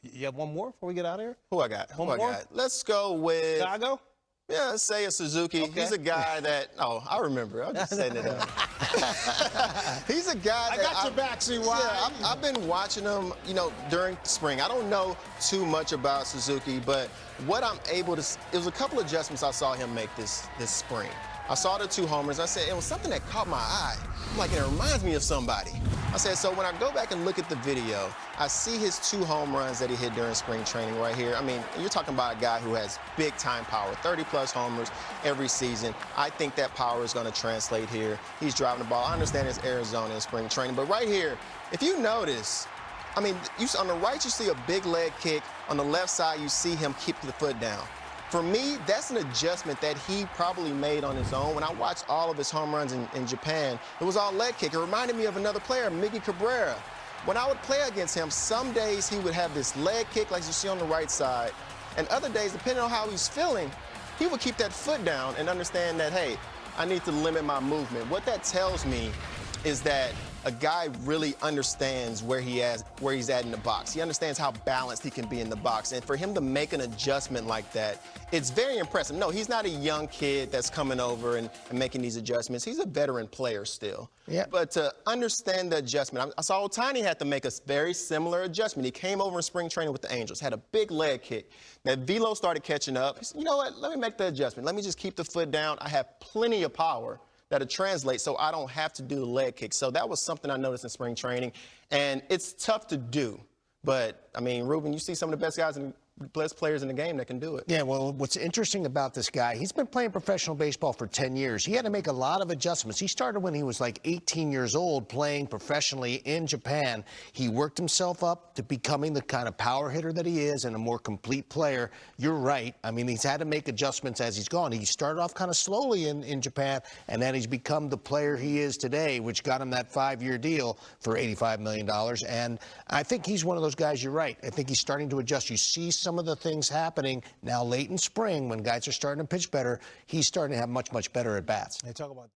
You have one more before we get out of here? Who I got? One more? Let's go with. Can I go? Yeah, let's say a Suzuki. Okay. He's a guy that. Oh, I remember. I'm just setting it up. He's a guy that. I got your back, CY. Yeah, I've been watching him, during spring. I don't know too much about Suzuki, but what I'm able to. It was a couple adjustments I saw him make this spring. I saw the 2 homers. I said, it was something that caught my eye. I'm like, it reminds me of somebody. I said, so when I go back and look at the video, I see his 2 home runs that he hit during spring training right here. I mean, you're talking about a guy who has big-time power, 30-plus homers every season. I think that power is going to translate here. He's driving the ball. I understand it's Arizona in spring training, but right here, if you notice, I mean, on the right, you see a big leg kick. On the left side, you see him keep the foot down. For me, that's an adjustment that he probably made on his own. When I watched all of his home runs in Japan, it was all leg kick. It reminded me of another player, Miggy Cabrera. When I would play against him, some days he would have this leg kick like you see on the right side, and other days, depending on how he's feeling, he would keep that foot down and understand that, hey, I need to limit my movement. What that tells me is that a guy really understands where he's at in the box. He understands how balanced he can be in the box. And for him to make an adjustment like that, it's very impressive. No, he's not a young kid that's coming over and making these adjustments. He's a veteran player still. Yeah. But to understand the adjustment, I saw Ohtani had to make a very similar adjustment. He came over in spring training with the Angels, had a big leg kick. That velo started catching up. He said, you know what, let me make the adjustment. Let me just keep the foot down. I have plenty of power that'll translate so I don't have to do the leg kick. So that was something I noticed in spring training, and it's tough to do. But, I mean, Ruben, you see some of the best guys and best players in the game that can do it. Yeah, well, what's interesting about this guy, he's been playing professional baseball for 10 years. He had to make a lot of adjustments. He started when he was like 18 years old playing professionally in Japan. He worked himself up to becoming the kind of power hitter that he is and a more complete player. You're right. I mean, he's had to make adjustments as he's gone. He started off kind of slowly in Japan, and then he's become the player he is today, which got him that 5-year deal for $85 million. And I think he's one of those guys, you're right. I think he's starting to adjust. You see some of the things happening now late in spring when guys are starting to pitch better. He's starting to have much, much better at bats. They talk about